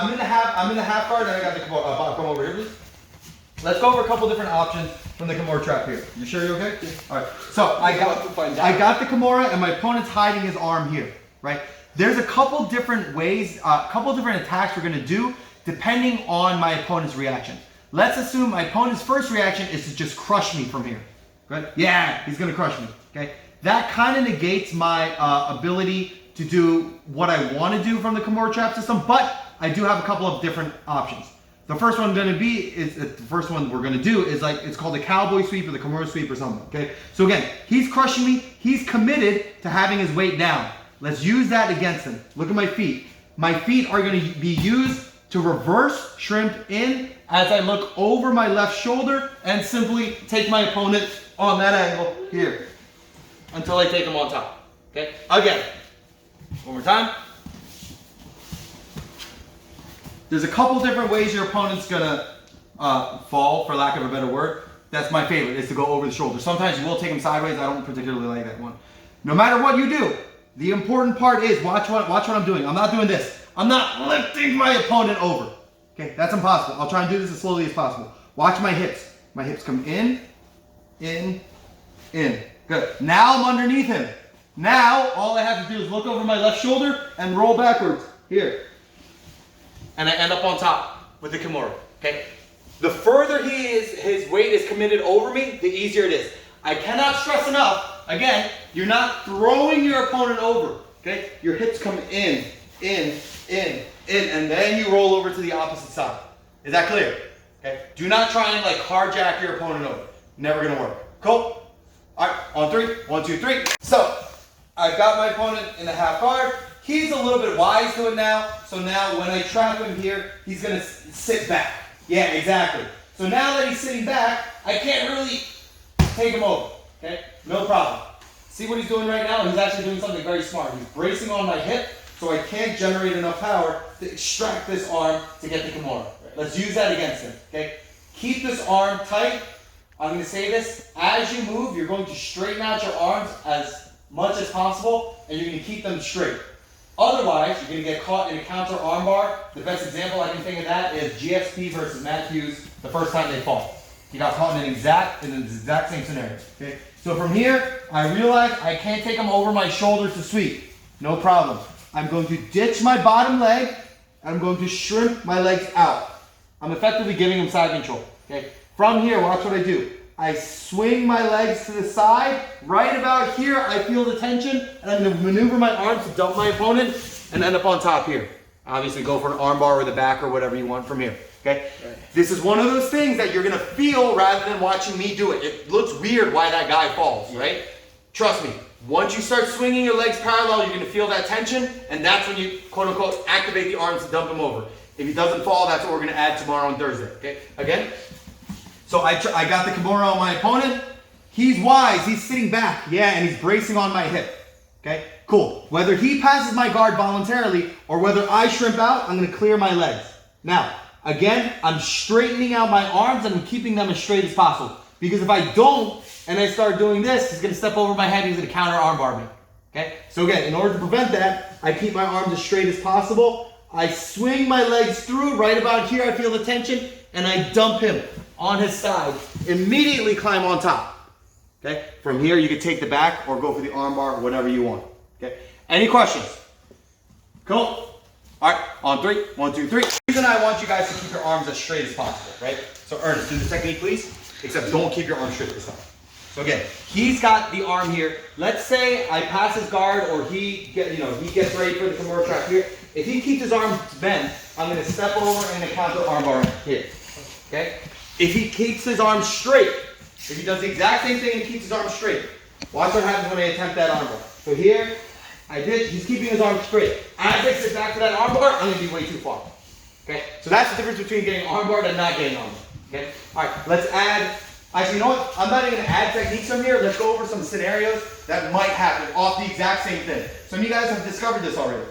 I'm in the half guard, and I got the Kimura. Come over here, please. Let's go over a couple different options from the Kimura Trap here. You sure you're okay? Yeah. All right. So I got the Kimura, and my opponent's hiding his arm here, right? There's a couple different ways, a couple different attacks we're gonna do depending on my opponent's reaction. Let's assume my opponent's first reaction is to just crush me from here, right? Yeah, he's gonna crush me, okay? That kind of negates my ability to do what I want to do from the Kimura Trap system, but I do have a couple of different options. The first one we're gonna do is like, it's called the cowboy sweep or the Kimura sweep or something, okay? So again, he's crushing me, he's committed to having his weight down. Let's use that against him. Look at my feet. My feet are gonna be used to reverse shrimp in as I look over my left shoulder and simply take my opponent on that angle here until I take him on top, okay? Again, one more time. There's a couple different ways your opponent's gonna fall, for lack of a better word. That's my favorite, is to go over the shoulder. Sometimes you will take them sideways. I don't particularly like that one. No matter what you do, the important part is watch what I'm doing. I'm not doing this. I'm not lifting my opponent over. Okay, that's impossible. I'll try and do this as slowly as possible. Watch my hips. My hips come in, in, in. Good. Now I'm underneath him. Now all I have to do is look over my left shoulder and roll backwards. Here. And I end up on top with the Kimura. Okay? The further his weight is committed over me, the easier it is. I cannot stress enough, again, you're not throwing your opponent over. Okay? Your hips come in, and then you roll over to the opposite side. Is that clear? Okay? Do not try and like carjack your opponent over. Never gonna work. Cool? Alright, on three. 1, 2, 3. So, I've got my opponent in the half guard. He's a little bit wise to it now. So now when I trap him here, he's gonna sit back. Yeah, exactly. So now that he's sitting back, I can't really take him over. Okay? No problem. See what he's doing right now? He's actually doing something very smart. He's bracing on my hip, so I can't generate enough power to extract this arm to get the Kimura. Let's use that against him. Okay? Keep this arm tight. I'm going to say this, as you move, you're going to straighten out your arms as much as possible, and you're going to keep them straight. Otherwise, you're going to get caught in a counter armbar. The best example I can think of that is GSP versus Matt Hughes the first time they fought. He got caught in the exact same scenario. Okay? So from here, I realize I can't take him over my shoulders to sweep. No problem. I'm going to ditch my bottom leg, and I'm going to shrimp my legs out. I'm effectively giving him side control. Okay? From here, watch what I do. I swing my legs to the side. Right about here, I feel the tension, and I'm going to maneuver my arms to dump my opponent and end up on top here. Obviously, go for an armbar or the back or whatever you want from here. Okay? Right. This is one of those things that you're going to feel rather than watching me do it. It looks weird why that guy falls, right? Trust me. Once you start swinging your legs parallel, you're going to feel that tension, and that's when you, quote unquote, activate the arms to dump him over. If he doesn't fall, that's what we're going to add tomorrow on Thursday. Okay? Again? So I got the Kimura on my opponent. He's wise. He's sitting back. Yeah, and he's bracing on my hip. Okay? Cool. Whether he passes my guard voluntarily or whether I shrimp out, I'm going to clear my legs. Now, again, I'm straightening out my arms and I'm keeping them as straight as possible. Because if I don't and I start doing this, he's going to step over my head. He's going to counter armbar me. Okay? So again, in order to prevent that, I keep my arms as straight as possible. I swing my legs through. Right about here, I feel the tension. And I dump him on his side. Immediately climb on top. Okay? From here, you can take the back or go for the armbar, whatever you want. Okay? Any questions? Cool. All right, on 3. 1, 2, 3. The reason I want you guys to keep your arms as straight as possible, right? So Ernest, do the technique, please. Except don't keep your arms straight this time. So again, he's got the arm here. Let's say I pass his guard or he gets ready for the Kimura Trap here. If he keeps his arms bent, I'm going to step over and a counter armbar here. Okay? If he keeps his arms straight, if he does the exact same thing and keeps his arms straight, watch what happens when I attempt that armbar. So here, he's keeping his arms straight. As I sit back to that armbar, I'm going to be way too far. Okay? So that's the difference between getting armbarred and not getting armbarred. Okay? Alright, let's add, actually, you know what? I'm not even going to add techniques from here. Let's go over some scenarios that might happen off the exact same thing. Some of you guys have discovered this already.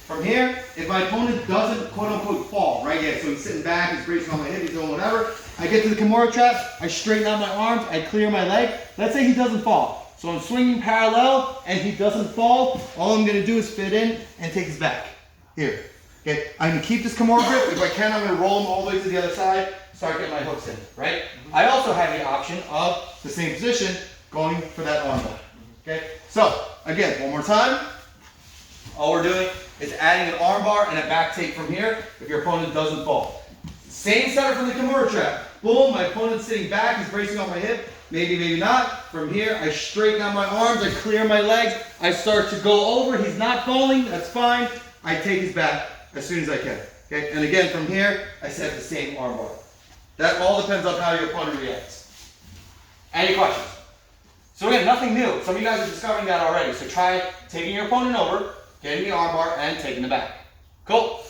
From here, if my opponent doesn't quote unquote fall, right? Yeah, so he's sitting back, he's bracing on my hip, he's doing whatever. I get to the Kimura Trap, I straighten out my arms, I clear my leg. Let's say he doesn't fall. So I'm swinging parallel and he doesn't fall. All I'm going to do is fit in and take his back. Here. Okay, I'm gonna keep this Kimura grip. If I can, I'm gonna roll them all the way to the other side, start getting my hooks in, right? I also have the option of the same position going for that armbar. Okay, so again, one more time. All we're doing is adding an armbar and a back take from here if your opponent doesn't fall. Same setup from the Kimura Trap. Boom, my opponent's sitting back, he's bracing on my hip. Maybe, maybe not. From here, I straighten out my arms, I clear my legs, I start to go over. He's not falling, that's fine. I take his back as soon as I can. Okay, and again, from here, I set the same armbar. That all depends on how your opponent reacts. Any questions? So again, nothing new. Some of you guys are discovering that already. So try taking your opponent over, getting the armbar, and taking the back. Cool.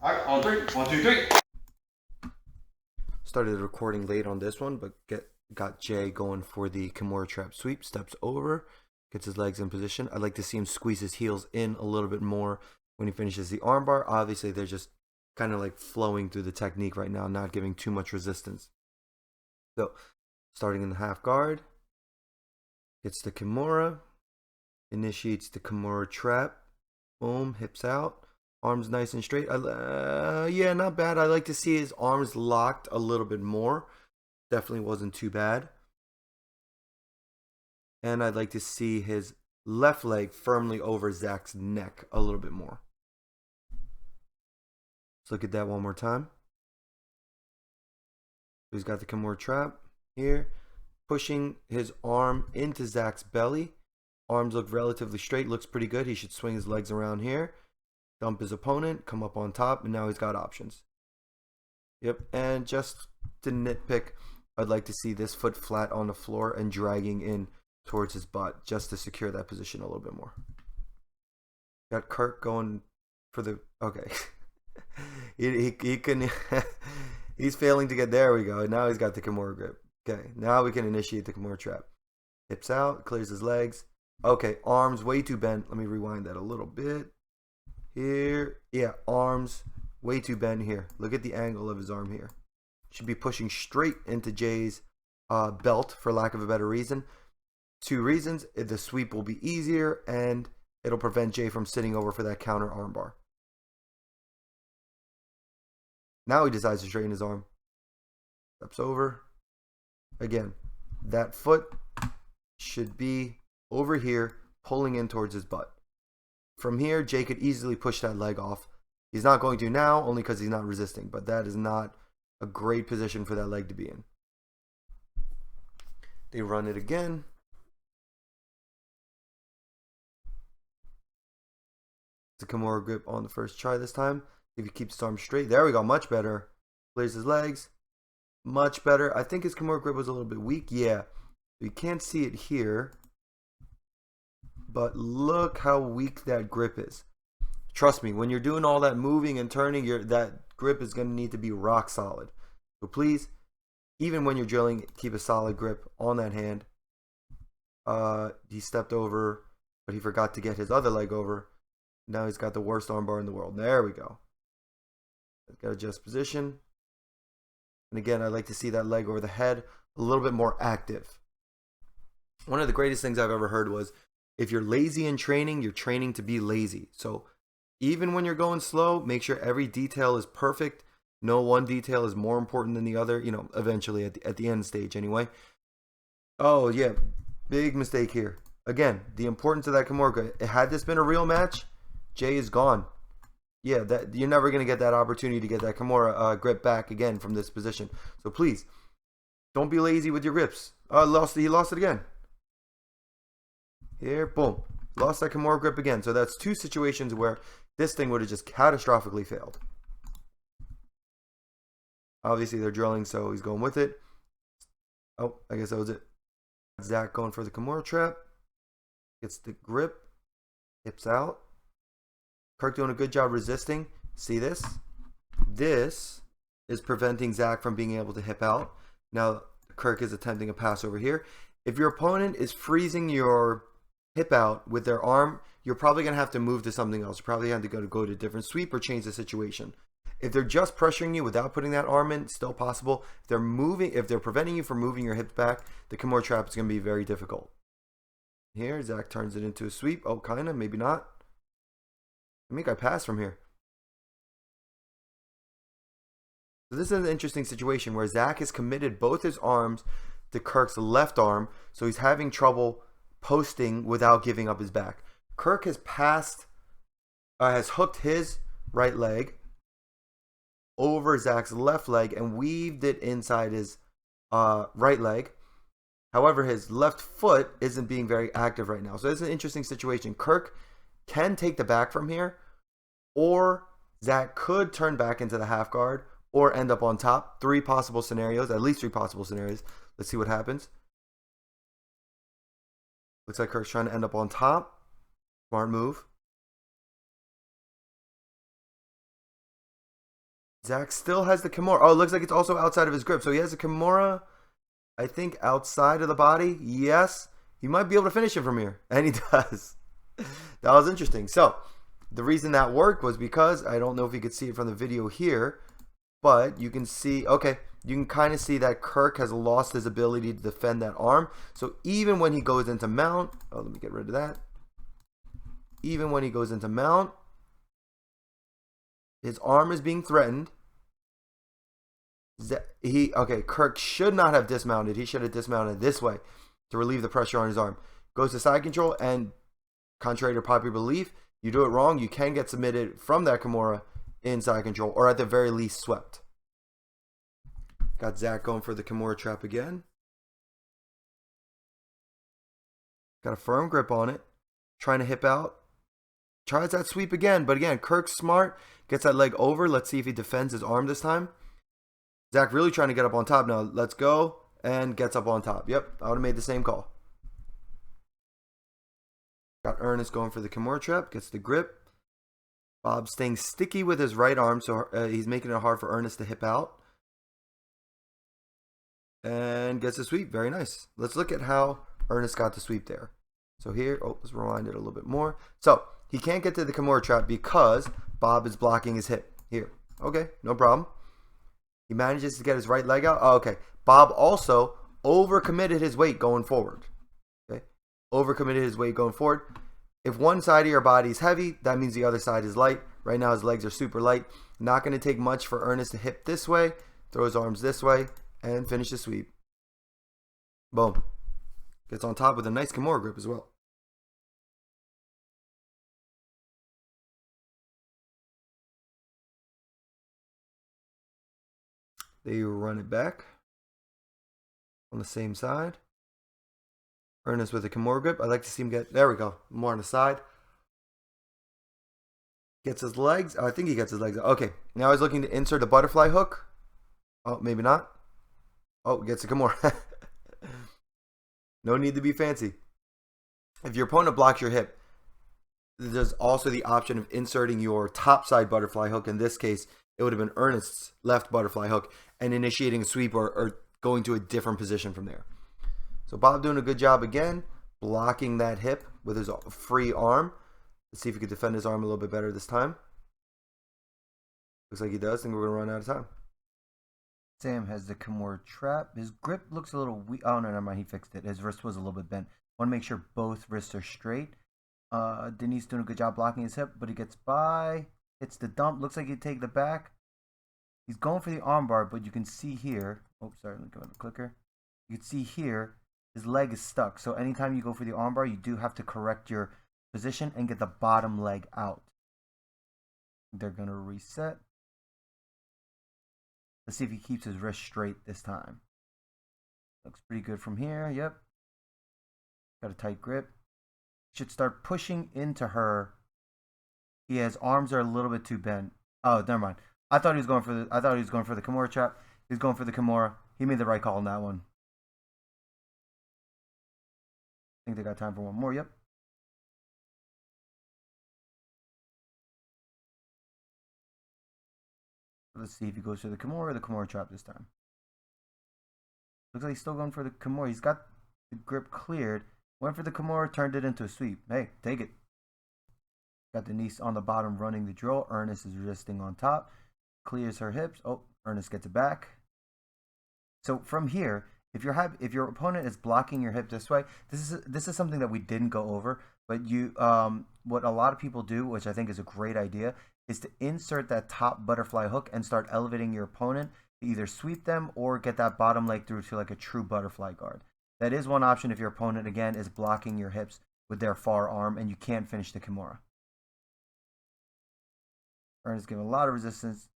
All right, on three. 1, 2, 3. Started recording late on this one, but got Jay going for the Kimura Trap sweep. Steps over, gets his legs in position. I'd like to see him squeeze his heels in a little bit more when he finishes the armbar. Obviously, they're just kind of like flowing through the technique right now, not giving too much resistance. So, starting in the half guard, gets the Kimura, initiates the Kimura Trap. Boom, hips out, arms nice and straight. Yeah, not bad. I like to see his arms locked a little bit more. Definitely wasn't too bad. And I'd like to see his left leg firmly over Zach's neck a little bit more. Let's look at that one more time. He's got the Kimura Trap here, pushing his arm into Zach's belly. Arms look relatively straight, looks pretty good. He should swing his legs around here, dump his opponent, come up on top, and now he's got options. Yep, and just to nitpick, I'd like to see this foot flat on the floor and dragging in towards his butt just to secure that position a little bit more. Got Kirk going for the, okay. he can, he's failing to get, there we go. Now he's got the Kimura grip. Okay, now we can initiate the Kimura Trap. Hips out, clears his legs. Okay, arms way too bent. Let me rewind that a little bit. Here, yeah, arms way too bent here. Look at the angle of his arm here. Should be pushing straight into Jay's belt, for lack of a better reason. 2 reasons: the sweep will be easier, and it'll prevent Jay from sitting over for that counter armbar. Now he decides to straighten his arm. Steps over. Again, that foot should be over here, pulling in towards his butt. From here, Jay could easily push that leg off. He's not going to now, only because he's not resisting, but that is not a great position for that leg to be in. They run it again. It's a Kimura grip on the first try this time. If he keeps his arm straight, there we go, much better. Clears his legs, much better. I think his Kimura grip was a little bit weak, yeah. You can't see it here, but look how weak that grip is. Trust me, when you're doing all that moving and turning, that grip is going to need to be rock solid. So please, even when you're drilling, keep a solid grip on that hand. He stepped over, but he forgot to get his other leg over. Now he's got the worst armbar in the world. There we go. Got to adjust position. And again, I'd like to see that leg over the head a little bit more active. One of the greatest things I've ever heard was, if you're lazy in training, you're training to be lazy. So even when you're going slow, make sure every detail is perfect. No one detail is more important than the other, you know, eventually at the end stage anyway. Oh yeah, big mistake here. Again, the importance of that Kimura. Had this been a real match, Jay is gone. Yeah, that you're never going to get that opportunity to get that Kimura grip back again from this position. So please, don't be lazy with your grips. He lost it again. Here, boom. Lost that Kimura grip again. So that's 2 situations where this thing would have just catastrophically failed. Obviously, they're drilling, so he's going with it. Oh, I guess that was it. Zach going for the Kimura Trap. Gets the grip. Hips out. Kirk doing a good job resisting. See this? This is preventing Zach from being able to hip out. Now, Kirk is attempting a pass over here. If your opponent is freezing your hip out with their arm, you're probably going to have to move to something else. You probably have to go to a different sweep or change the situation. If they're just pressuring you without putting that arm in, still possible. If they're preventing you from moving your hips back, the Kimura Trap is going to be very difficult. Here, Zach turns it into a sweep. Oh, kind of, maybe not. I think I passed from here. So this is an interesting situation where Zach has committed both his arms to Kirk's left arm, so he's having trouble posting without giving up his back. Kirk has hooked his right leg over Zach's left leg and weaved it inside his right leg. However, his left foot isn't being very active right now. So it's an interesting situation. Kirk can take the back from here, or Zach could turn back into the half guard or end up on top. Three possible scenarios, at least three possible scenarios. Let's see what happens. Looks like Kirk's trying to end up on top. Smart move. Zach still has the Kimura. Oh, it looks like it's also outside of his grip. So he has a Kimura, I think, outside of the body. Yes. He might be able to finish it from here. And he does. That was interesting. So the reason that worked was because, I don't know if you could see it from the video here, but you can see, okay, you can kind of see that Kirk has lost his ability to defend that arm. So even when he goes into mount, oh, let me get rid of that. Even when he goes into mount, his arm is being threatened. Kirk should not have dismounted. He should have dismounted this way to relieve the pressure on his arm. Goes to side control, and contrary to popular belief, you do it wrong, you can get submitted from that Kimura in side control, or at the very least swept. Got Zach going for the Kimura trap again. Got a firm grip on it. Trying to hip out. Tries that sweep again, but again, Kirk's smart. Gets that leg over. Let's see if he defends his arm this time. Zach really trying to get up on top now. Let's go. And gets up on top. Yep, I would have made the same call. Got Ernest going for the Kimura trap. Gets the grip. Bob staying sticky with his right arm, so he's making it hard for Ernest to hip out. And gets the sweep. Very nice. Let's look at how Ernest got the sweep there. So here, let's rewind it a little bit more. So he can't get to the Kimura trap because Bob is blocking his hip. Here. Okay, no problem. He manages to get his right leg out. Oh, okay. Bob also overcommitted his weight going forward. Okay. Overcommitted his weight going forward. If one side of your body is heavy, that means the other side is light. Right now his legs are super light. Not going to take much for Ernest to hip this way, throw his arms this way, and finish the sweep. Boom. Gets on top with a nice Kimura grip as well. They run it back on the same side. Ernest with a Kimura grip. I'd like to see him get, there we go, more on the side. Gets his legs. Oh, I think he gets his legs. Okay, now he's looking to insert a butterfly hook. Oh, maybe not. Oh, gets a Kimura. No need to be fancy. If your opponent blocks your hip, there's also the option of inserting your topside butterfly hook. In this case, it would have been Ernest's left butterfly hook and initiating a sweep or going to a different position from there. So Bob doing a good job again, blocking that hip with his free arm. Let's see if he can defend his arm a little bit better this time. Looks like he does. I think we're going to run out of time. Sam has the Kimura trap. His grip looks a little weak. Oh, no, never mind. He fixed it. His wrist was a little bit bent. Want to make sure both wrists are straight. Denise doing a good job blocking his hip, but he gets by. Hits the dump. Looks like he'd take the back. He's going for the armbar, but you can see here. Oh, sorry. Let me go on the clicker. You can see here his leg is stuck. So anytime you go for the armbar, you do have to correct your position and get the bottom leg out. They're going to reset. Let's see if he keeps his wrist straight this time. Looks pretty good from here. Yep. Got a tight grip. Should start pushing into her. Yeah, his arms are a little bit too bent. Oh, never mind. I thought he was going for the Kimura trap. He's going for the Kimura. He made the right call on that one. I think they got time for one more. Yep. Let's see if he goes for the Kimura or the Kimura trap this time. Looks like he's still going for the Kimura. He's got the grip cleared. Went for the Kimura, turned it into a sweep. Hey, take it. Got Denise on the bottom running the drill. Ernest is resisting on top. Clears her hips. Oh, Ernest gets it back. So from here, if your opponent is blocking your hip this way, this is something that we didn't go over. But what a lot of people do, which I think is a great idea, is to insert that top butterfly hook and start elevating your opponent to either sweep them or get that bottom leg through to like a true butterfly guard. That is one option if your opponent, again, is blocking your hips with their far arm and you can't finish the Kimura. Ernest giving a lot of resistance.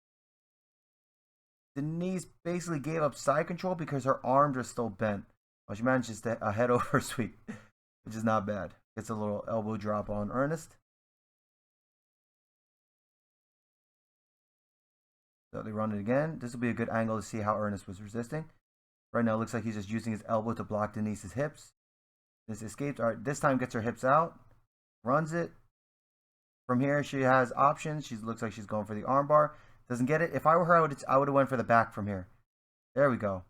Denise basically gave up side control because her arms are still bent. Well, she manages to a head over sweep, which is not bad. Gets a little elbow drop on Ernest. So they run it again. This will be a good angle to see how Ernest was resisting. Right now, it looks like he's just using his elbow to block Denise's hips. This escapes. All right, this time gets her hips out. Runs it. From here, she has options. She looks like she's going for the armbar. Doesn't get it. If I were her, I would have went for the back from here. There we go.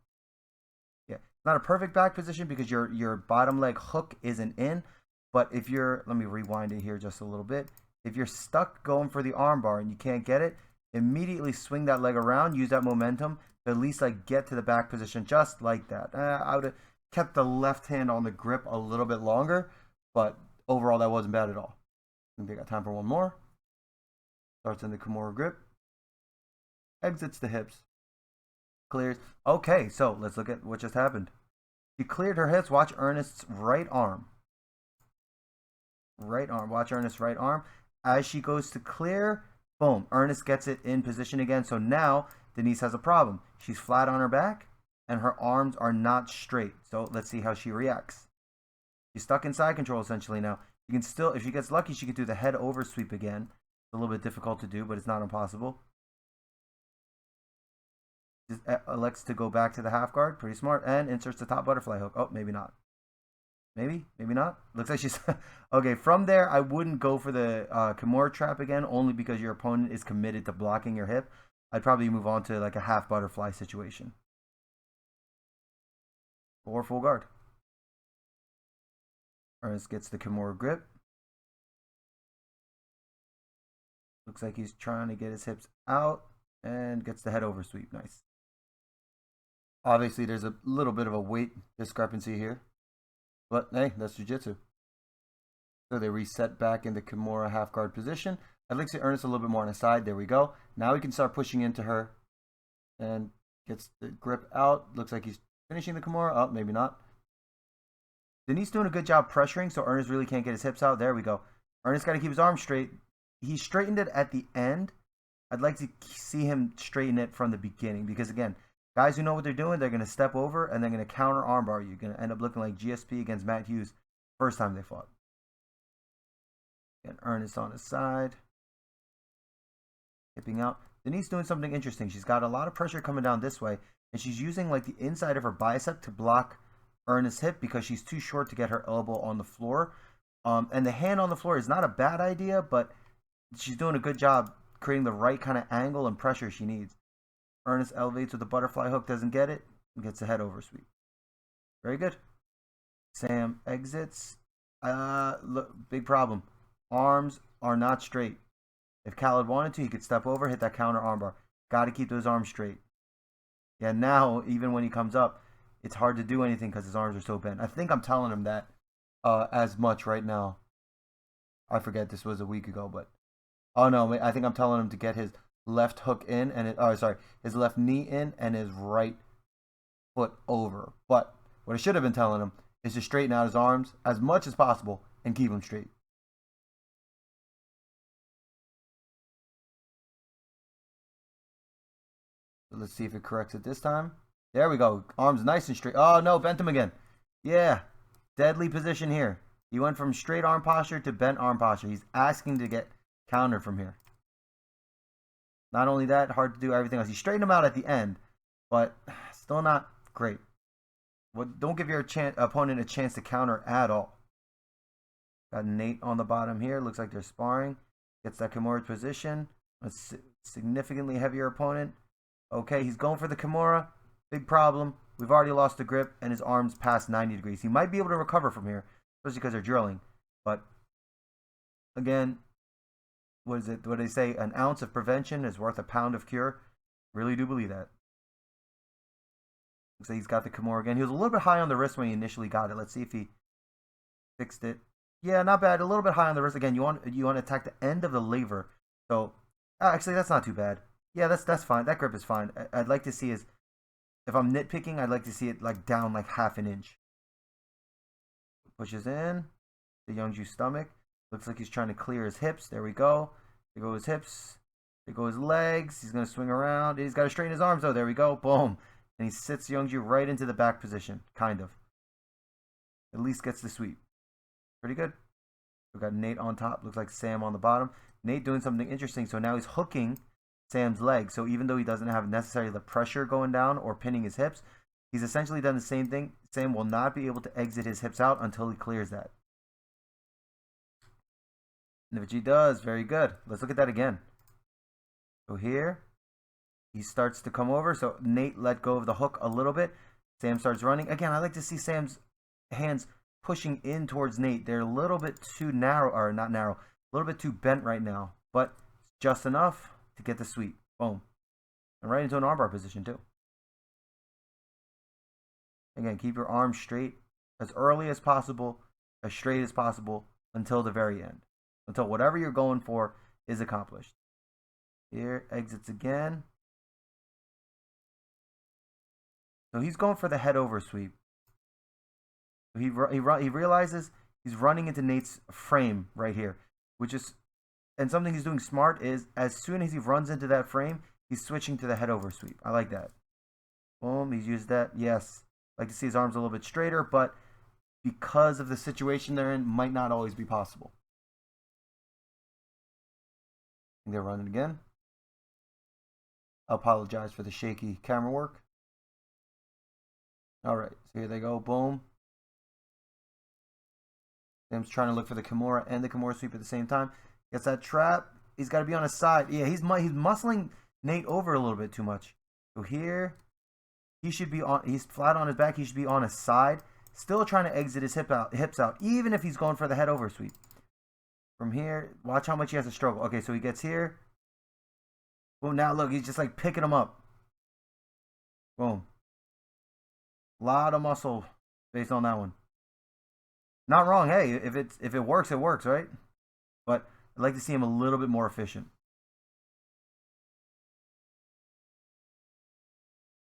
Yeah, it's not a perfect back position because your bottom leg hook isn't in. But if you're, let me rewind it here just a little bit. If you're stuck going for the armbar and you can't get it, immediately swing that leg around. Use that momentum to at least like get to the back position just like that. I would have kept the left hand on the grip a little bit longer, but overall that wasn't bad at all. I think they got time for one more. Starts in the Kimura grip. Exits the hips. Clears. Okay, so let's look at what just happened. She cleared her hips. Watch Ernest's right arm. Right arm. Watch Ernest's right arm. As she goes to clear, boom. Ernest gets it in position again. So now Denise has a problem. She's flat on her back and her arms are not straight. So let's see how she reacts. She's stuck in side control essentially now. You can still, if she gets lucky, she could do the head over sweep again. It's a little bit difficult to do, but it's not impossible. Just elects to go back to the half guard. Pretty smart. And inserts the top butterfly hook. Oh, maybe not. Maybe not. Looks like she's... Okay, from there, I wouldn't go for the Kimura Trap again, only because your opponent is committed to blocking your hip. I'd probably move on to like a half butterfly situation. Or full guard. Ernest gets the Kimura grip. Looks like he's trying to get his hips out and gets the head over sweep. Nice. Obviously, there's a little bit of a weight discrepancy here. But hey, that's jiu-jitsu. So they reset back in the Kimura half guard position. I'd like to see Ernest a little bit more on the side. There we go. Now we can start pushing into her. And gets the grip out. Looks like he's finishing the Kimura. Oh, maybe not. Denise doing a good job pressuring, so Ernest really can't get his hips out. There we go. Ernest got to keep his arms straight. He straightened it at the end. I'd like to see him straighten it from the beginning because, again, guys who know what they're doing, they're going to step over and they're going to counter armbar. You're going to end up looking like GSP against Matt Hughes first time they fought. And Ernest on his side. Hipping out. Denise doing something interesting. She's got a lot of pressure coming down this way, and she's using like the inside of her bicep to block Ernest's hip because she's too short to get her elbow on the floor. And the hand on the floor is not a bad idea, but she's doing a good job creating the right kind of angle and pressure she needs. Ernest elevates with the butterfly hook, doesn't get it, and gets a head over sweep. Very good. Sam exits. Look, big problem. Arms are not straight. If Khaled wanted to, he could step over, hit that counter armbar. Got to keep those arms straight. Yeah, now, even when he comes up, it's hard to do anything because his arms are so bent. I think I'm telling him that as much right now. I forget this was a week ago, but... Oh, no, I think I'm telling him to get his left hook in and his left knee in and his right foot over. But what I should have been telling him is to straighten out his arms as much as possible and keep them straight. So let's see if it corrects it this time. There we go. Arms nice and straight. Oh no, bent him again. Yeah, deadly position here. He went from straight arm posture to bent arm posture. He's asking to get countered from here. Not only that, hard to do everything else. You straighten him out at the end, but still not great. Don't give your opponent a chance to counter at all. Got Nate on the bottom here. Looks like they're sparring. Gets that Kimura position. A significantly heavier opponent. Okay, he's going for the Kimura. Big problem. We've already lost the grip, and his arm's past 90 degrees. He might be able to recover from here, especially because they're drilling. But, again... What is it? What do they say? An ounce of prevention is worth a pound of cure. Really do believe that. Looks like he's got the Kimura again. He was a little bit high on the wrist when he initially got it. Let's see if he fixed it. Yeah, not bad. A little bit high on the wrist. Again, you want to attack the end of the lever. So Actually, that's not too bad. Yeah, that's fine. That grip is fine. I'd like to see is if I'm nitpicking, I'd like to see it like down like half an inch. Pushes in the Youngju's stomach. Looks like he's trying to clear his hips. There we go. There go his hips. There go his legs. He's gonna swing around. He's got to straighten his arms. Oh, there we go. Boom. And he sits Youngju right into the back position, kind of. At least gets the sweep. Pretty good. We've got Nate on top. Looks like Sam on the bottom. Nate doing something interesting. So now he's hooking Sam's leg. So even though he doesn't have necessarily the pressure going down or pinning his hips, he's essentially done the same thing. Sam will not be able to exit his hips out until he clears that. And if he does, very good. Let's look at that again. So here, he starts to come over. So Nate let go of the hook a little bit. Sam starts running. Again, I like to see Sam's hands pushing in towards Nate. They're a little bit too narrow, or not narrow, a little bit too bent right now, but just enough to get the sweep. Boom. And right into an armbar position too. Again, keep your arms straight as early as possible, as straight as possible until the very end. Until whatever you're going for is accomplished. Here, exits again. So he's going for the head over sweep. He realizes he's running into Nate's frame right here, which is, and something he's doing smart is as soon as he runs into that frame, he's switching to the head over sweep. I like that. Boom, he's used that. Yes, like to see his arms a little bit straighter, but because of the situation they're in, might not always be possible. They're running again. I apologize for the shaky camera work. All right, so here they go. Boom. Sam's trying to look for the Kimura and the Kimura sweep at the same time. Gets that trap. He's got to be on his side. Yeah, he's muscling Nate over a little bit too much. So here, he should be on. He's flat on his back. He should be on his side. Still trying to exit his hips out, even if he's going for the head over sweep. From here, watch how much he has to struggle. Okay, so he gets here. Boom, now look, he's just like picking him up. Boom. A lot of muscle based on that one. Not wrong. Hey, if it works, it works, right? But I'd like to see him a little bit more efficient.